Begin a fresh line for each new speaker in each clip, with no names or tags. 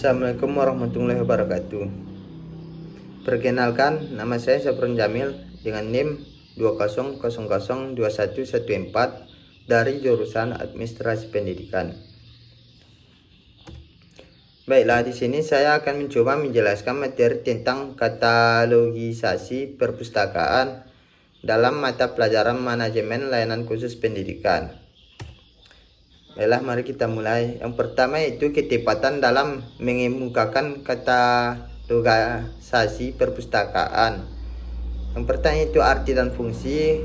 Assalamualaikum warahmatullahi wabarakatuh. Perkenalkan, nama saya Sabrun Jamil dengan NIM 20002114 dari jurusan Administrasi Pendidikan. Baiklah, di sini saya akan mencoba menjelaskan materi tentang katalogisasi perpustakaan dalam mata pelajaran Manajemen Layanan Khusus Pendidikan. Baiklah, mari kita mulai. Yang pertama yaitu ketepatan dalam mengemukakan katalogisasi perpustakaan. Yang pertama itu arti dan fungsi,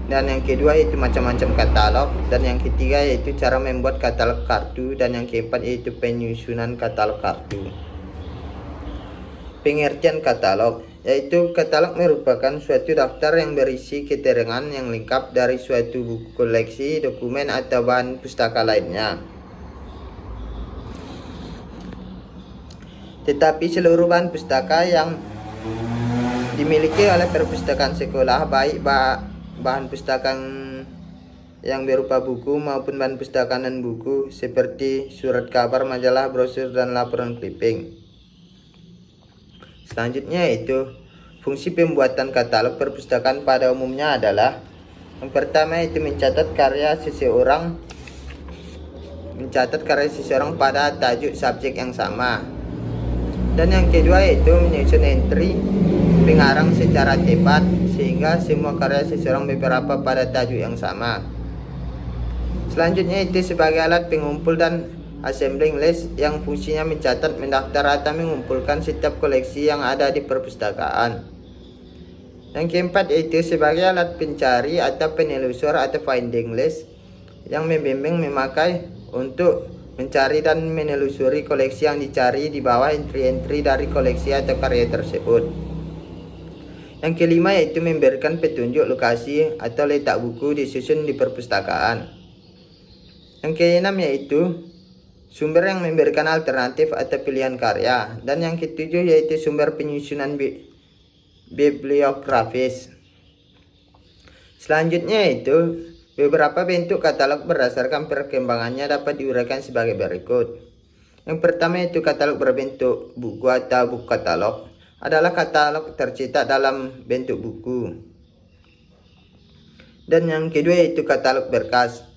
dan yang kedua yaitu macam-macam katalog, dan yang ketiga yaitu cara membuat katalog kartu, dan yang keempat yaitu penyusunan katalog kartu. Pengertian katalog, yaitu katalog merupakan suatu daftar yang berisi keterangan yang lengkap dari suatu buku koleksi, dokumen, atau bahan pustaka lainnya. Tetapi seluruh bahan pustaka yang dimiliki oleh perpustakaan sekolah, baik bahan pustaka yang berupa buku maupun bahan pustaka non-buku seperti surat kabar, majalah, brosur, dan laporan clipping. Selanjutnya yaitu fungsi pembuatan katalog perpustakaan pada umumnya adalah yang pertama itu mencatat karya seseorang pada tajuk subjek yang sama, dan yang kedua yaitu menyusun entry pengarang secara tepat sehingga semua karya seseorang beberapa pada tajuk yang sama. Selanjutnya itu sebagai alat pengumpul dan assembling list yang fungsinya mencatat, mendaftar, atau mengumpulkan setiap koleksi yang ada di perpustakaan. Yang keempat yaitu sebagai alat pencari atau penelusur atau finding list yang membimbing memakai untuk mencari dan menelusuri koleksi yang dicari di bawah entry-entry dari koleksi atau karya tersebut. Yang kelima yaitu memberikan petunjuk lokasi atau letak buku disusun di perpustakaan. Yang keenam yaitu sumber yang memberikan alternatif atau pilihan karya, dan yang ketujuh yaitu sumber penyusunan bibliografis. Selanjutnya yaitu beberapa bentuk katalog berdasarkan perkembangannya dapat diuraikan sebagai berikut. Yang pertama yaitu katalog berbentuk buku atau buku katalog adalah katalog tercetak dalam bentuk buku. Dan yang kedua yaitu katalog berkas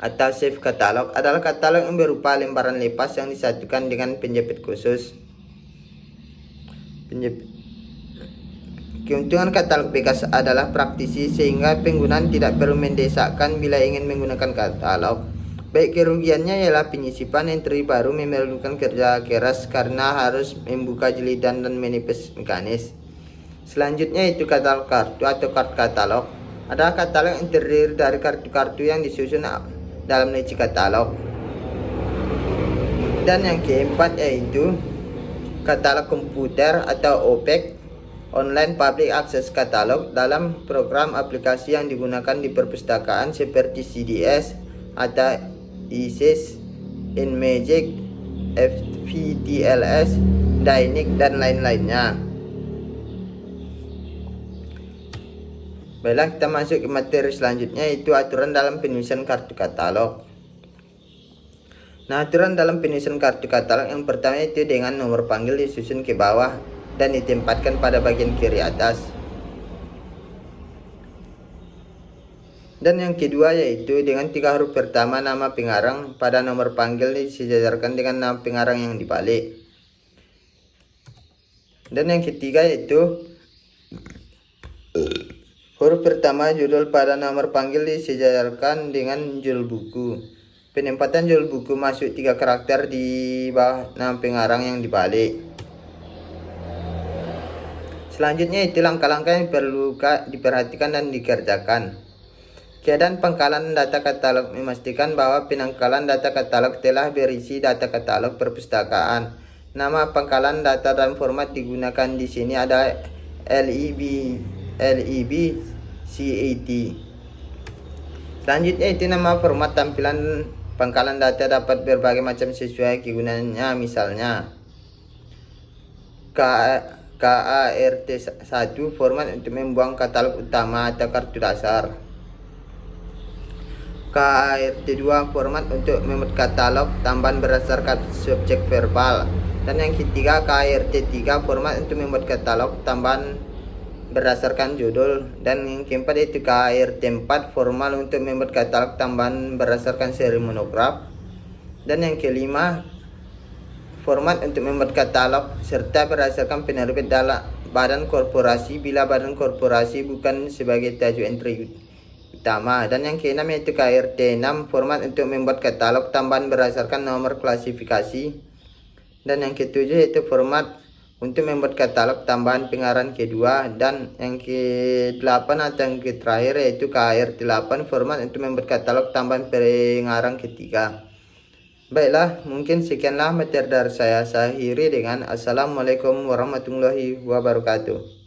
atau safe katalog adalah katalog yang berupa lembaran lepas yang disatukan dengan penjepit khusus. Keuntungan katalog bekas adalah praktisi sehingga penggunaan tidak perlu mendesakkan bila ingin menggunakan katalog. Baik kerugiannya ialah penyisipan entry baru memerlukan kerja keras karena harus membuka jilidan dan menipis mekanis. Selanjutnya itu katalog kartu atau card katalog adalah katalog yang terdiri dari kartu-kartu yang disusun dalam lecik katalog. Dan yang keempat yaitu katalog komputer atau OPAC, Online Public Access Catalog, dalam program aplikasi yang digunakan di perpustakaan seperti CDS atau ISIS, InMagic, FPTLS, Dynamic, dan lain-lainnya. Baiklah, kita masuk ke materi selanjutnya yaitu aturan dalam penulisan kartu katalog. Nah, aturan dalam penulisan kartu katalog yang pertama itu dengan nomor panggil disusun ke bawah dan ditempatkan pada bagian kiri atas. Dan yang kedua yaitu dengan 3 huruf pertama nama pengarang pada nomor panggil disejajarkan dengan nama pengarang yang dibalik. Dan yang ketiga yaitu huruf pertama judul pada nomor panggil disejajarkan dengan judul buku. Penempatan judul buku masuk 3 karakter di bawah nama pengarang yang dibalik. Selanjutnya itu langkah-langkah yang perlu diperhatikan dan dikerjakan. Keadaan pangkalan data katalog memastikan bahwa penangkalan data katalog telah berisi data katalog perpustakaan. Nama pangkalan data dan format digunakan di sini ada LEB CAT. Selanjutnya itu nama format tampilan pangkalan data dapat berbagai macam sesuai kegunaannya, misalnya KART1 format untuk membuang katalog utama atau kartu dasar, KART2 format untuk membuat katalog tambahan berdasarkan subjek verbal, Dan yang ketiga KRT 3, format untuk membuat katalog tambahan berdasarkan judul. Dan yang keempat itu KRT 4, formal untuk membuat katalog tambahan berdasarkan seri monograf. Dan yang kelima, format untuk membuat katalog serta berdasarkan penerbit dalam badan korporasi bila badan korporasi bukan sebagai tajuk entry utama. Dan yang keenam yaitu KRT 6, format untuk membuat katalog tambahan berdasarkan nomor klasifikasi. Dan yang ketujuh yaitu format untuk membuat katalog tambahan pengarang kedua. Dan yang ke-8 atau yang terakhir yaitu KRT 8, format untuk membuat katalog tambahan pengarang ketiga. Baiklah, mungkin sekianlah materi dari saya. Saya akhiri dengan Assalamualaikum warahmatullahi wabarakatuh.